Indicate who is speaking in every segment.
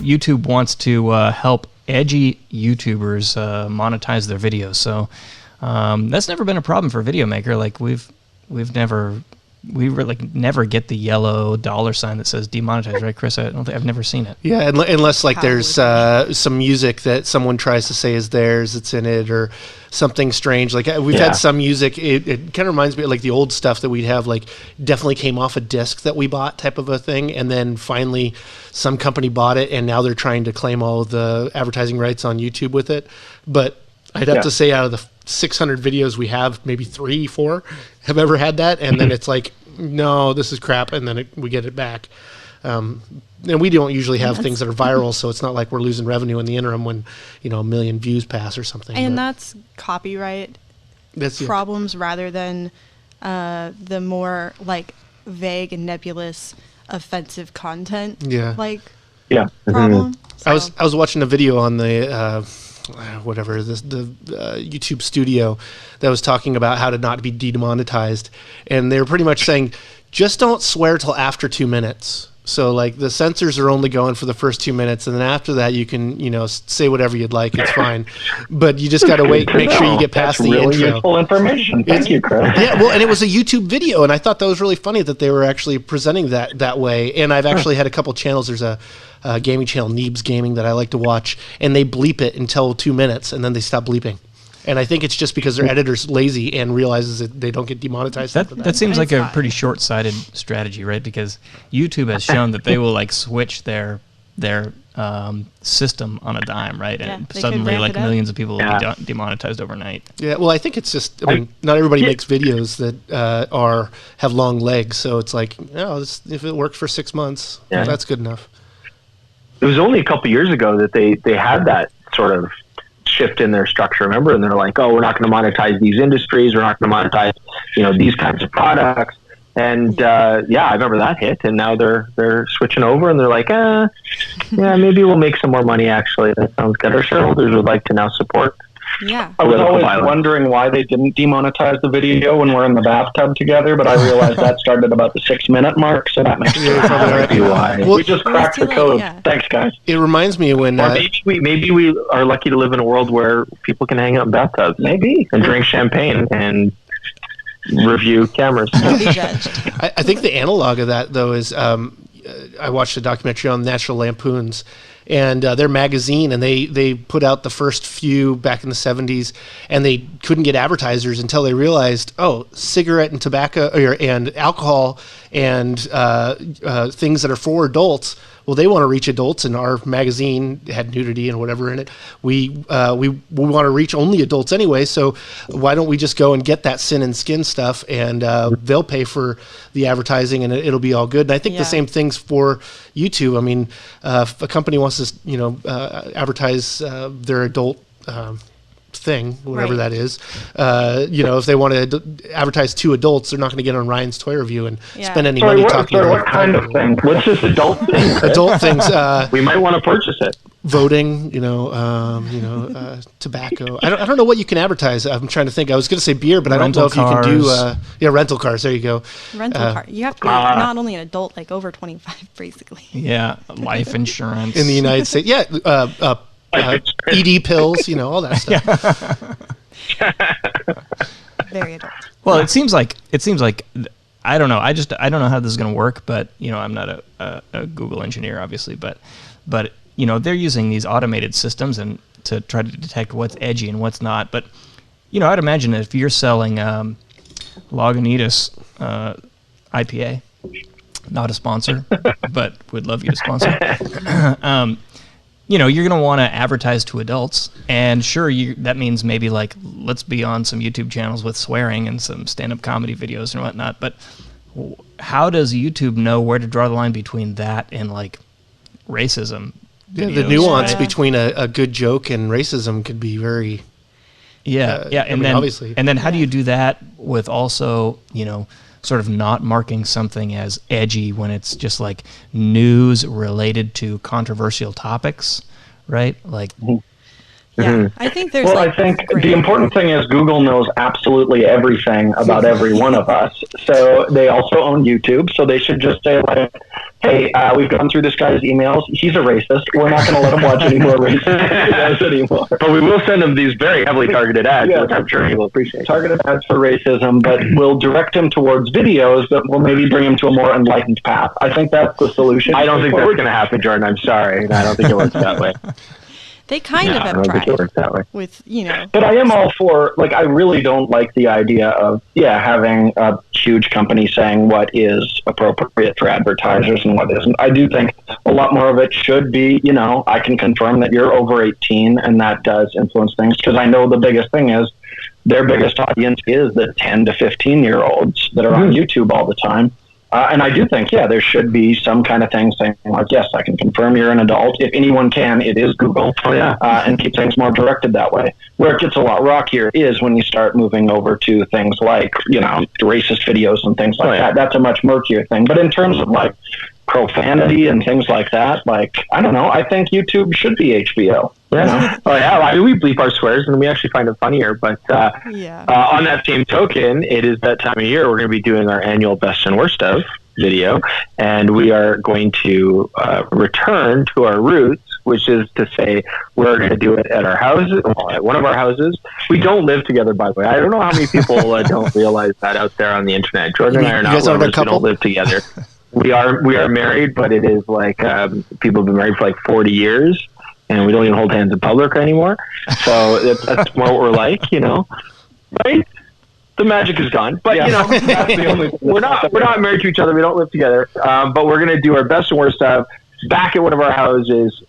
Speaker 1: YouTube wants to help edgy YouTubers monetize their videos. So that's never been a problem for Video Maker. Like we never get the yellow $ that says demonetized, right, Chris? I've never seen it.
Speaker 2: Yeah, unless like there's some music that someone tries to say is theirs that's in it, or something strange. Like we've had some music. It kind of reminds me of like the old stuff that we'd have, like definitely came off a disc that we bought, type of a thing, and then finally some company bought it, and now they're trying to claim all of the advertising rights on YouTube with it. But I'd have to say, out of the 600 videos we have, maybe 3, 4 have ever had that, and then it's like, no, this is crap, and then we get it back. And we don't usually have things that are viral, so it's not like we're losing revenue in the interim when 1 million views pass or something.
Speaker 3: And that's copyright problems rather than the more like vague and nebulous offensive content. Problem.
Speaker 2: So. I was watching a video on the YouTube Studio that was talking about how to not be demonetized, and they were pretty much saying, just don't swear till after 2 minutes. So like the censors are only going for the first 2 minutes, and then after that you can say whatever you'd like. It's fine, but you just got to wait. Make sure you get past the
Speaker 4: really
Speaker 2: intro.
Speaker 4: Useful information. Thank you, Chris.
Speaker 2: Yeah, well, and it was a YouTube video, and I thought that was really funny that they were actually presenting that way. And I've actually had a couple channels. There's a gaming channel, Neebs Gaming, that I like to watch, and they bleep it until 2 minutes, and then they stop bleeping. And I think it's just because their editor's lazy and realizes that they don't get demonetized.
Speaker 1: That seems like a pretty short-sighted strategy, right? Because YouTube has shown that they will like switch their system on a dime, right? And suddenly like millions of people will be demonetized overnight. Yeah, well, I think it's just, not everybody makes videos that have long legs, so it's like, if it worked for 6 months, that's good enough.
Speaker 4: It was only a couple years ago that they had that sort of shift in their structure, remember? And they're like, oh, we're not going to monetize these industries. We're not going to monetize, these kinds of products. And I remember that hit. And now they're switching over, and they're like, maybe we'll make some more money. Actually, that sounds good. Our shareholders would like to now support.
Speaker 5: Yeah, I was always wondering why they didn't demonetize the video when we're in the bathtub together, but I realized that started about the 6-minute mark, so that makes sense.
Speaker 4: Why.
Speaker 5: We just cracked the code. Yeah. Thanks, guys.
Speaker 2: It reminds me of when
Speaker 4: maybe we are lucky to live in a world where people can hang out in bathtubs, maybe, and drink champagne and review cameras.
Speaker 2: I think the analog of that, though, is I watched a documentary on National Lampoons, and their magazine, and they put out the first few back in the 70s, and they couldn't get advertisers until they realized, cigarette and tobacco and alcohol and things that are for adults, well, they want to reach adults, and our magazine had nudity and whatever in it. We want to reach only adults anyway, so why don't we just go and get that Sin and Skin stuff, and they'll pay for the advertising, and it'll be all good. And I think the same thing's for YouTube. I mean, if a company wants to advertise their adult thing, whatever that is, if they want to advertise to adults, they're not going to get on Ryan's Toy Review and spend any money talking about
Speaker 4: what kind of thing? What's this adult thing?
Speaker 2: Adult things.
Speaker 4: We might want to purchase it.
Speaker 2: Voting, tobacco. I don't know what you can advertise. I'm trying to think. I was going to say beer, but I don't know if you can do rental cars. There you go.
Speaker 3: Rental car. You have to be not only an adult, like over 25, basically.
Speaker 1: Yeah, life insurance
Speaker 2: in the United States. Yeah, ED pills, all that stuff.
Speaker 3: Very adult.
Speaker 1: Well, it seems like I don't know. I don't know how this is going to work, but I'm not a Google engineer, obviously, but they're using these automated systems and to try to detect what's edgy and what's not. But I'd imagine that if you're selling Lagunitas IPA, not a sponsor, but would love you to sponsor. You're going to want to advertise to adults, and sure, that means maybe like let's be on some YouTube channels with swearing and some stand-up comedy videos and whatnot. But how does YouTube know where to draw the line between that and like racism?
Speaker 2: Videos, the nuance between a good joke and racism could be very.
Speaker 1: And then obviously, and then how do you do that with also sort of not marking something as edgy when it's just like news related to controversial topics, right? Like,
Speaker 3: Yeah, I think there's.
Speaker 5: Well, I think the important thing is Google knows absolutely everything about every one of us. So they also own YouTube. So they should just say, like, hey, we've gone through this guy's emails. He's a racist. We're not going to let him watch any more racist videos anymore.
Speaker 4: But we will send him these very heavily targeted ads, which I'm sure he will appreciate.
Speaker 5: Targeted ads for racism, but we'll direct him towards videos that will maybe bring him to a more enlightened path. I think that's the solution.
Speaker 4: I don't think that's going to happen, Jordan. I'm sorry. I don't think it works that way.
Speaker 3: They kind of have tried with,
Speaker 5: But I am all for, like, I really don't like the idea of, having a huge company saying what is appropriate for advertisers and what isn't. I do think a lot more of it should be, I can confirm that you're over 18 and that does influence things, because I know the biggest thing is their biggest audience is the 10 to 15-year-olds that are on YouTube all the time. And I do think, there should be some kind of thing saying, like, yes, I can confirm you're an adult. If anyone can, it is Google. And keep things more directed that way. Where it gets a lot rockier is when you start moving over to things like, racist videos and things like that. That's a much murkier thing. But in terms of, like, profanity and things like that, like, I don't know, I think YouTube should be HBO.
Speaker 4: Yeah. I mean, we bleep our swears and we actually find it funnier. But on that same token, it is that time of year we're going to be doing our annual best and worst of video, and we are going to return to our roots, which is to say we're going to do it at our houses, at one of our houses. We don't live together, by the way. I don't know how many people don't realize that out there on the internet. Jordan and I are not lovers. We don't live together. We are married, but it is like people have been married for like 40 years. And we don't even hold hands in public anymore. So that's more what we're like, right? The magic is gone. But, that's the only thing. We're not married to each other. We don't live together. But we're going to do our best and worst stuff back at one of our houses,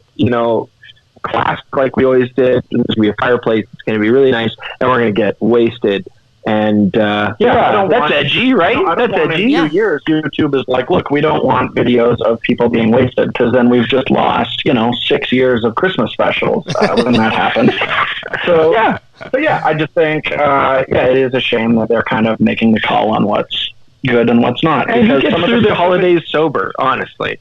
Speaker 4: classic like we always did. There's going to be a fireplace. It's going to be really nice. And we're going to get wasted. And that's edgy, right? That's edgy.
Speaker 5: 2 years, YouTube is like, look, we don't want videos of people being wasted, because then we've just lost, 6 years of Christmas specials when that happens. So I just think, it is a shame that they're kind of making the call on what's good and what's not.
Speaker 4: And who gets through the holidays sober, honestly?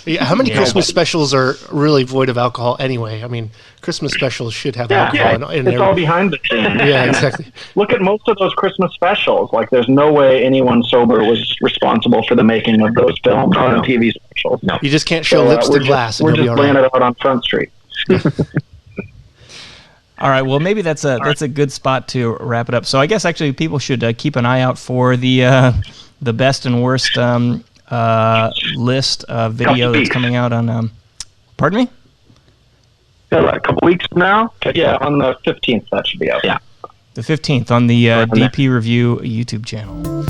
Speaker 2: Yeah, how many Christmas specials are really void of alcohol anyway? I mean, Christmas specials should have alcohol in there.
Speaker 5: It's all behind the scenes.
Speaker 2: Yeah, exactly.
Speaker 5: Look at most of those Christmas specials. Like, there's no way anyone sober was responsible for the making of those films and TV specials.
Speaker 2: No. You just can't show lips to glass.
Speaker 5: We're just laying it out on Front Street.
Speaker 1: All right. Well, maybe that's a good spot to wrap it up. So I guess actually people should keep an eye out for the best and worst list of video that's coming out on. Pardon me?
Speaker 4: A couple weeks from now.
Speaker 5: Yeah, on the 15th that should be out.
Speaker 4: Yeah,
Speaker 1: the 15th on the DP Review YouTube channel.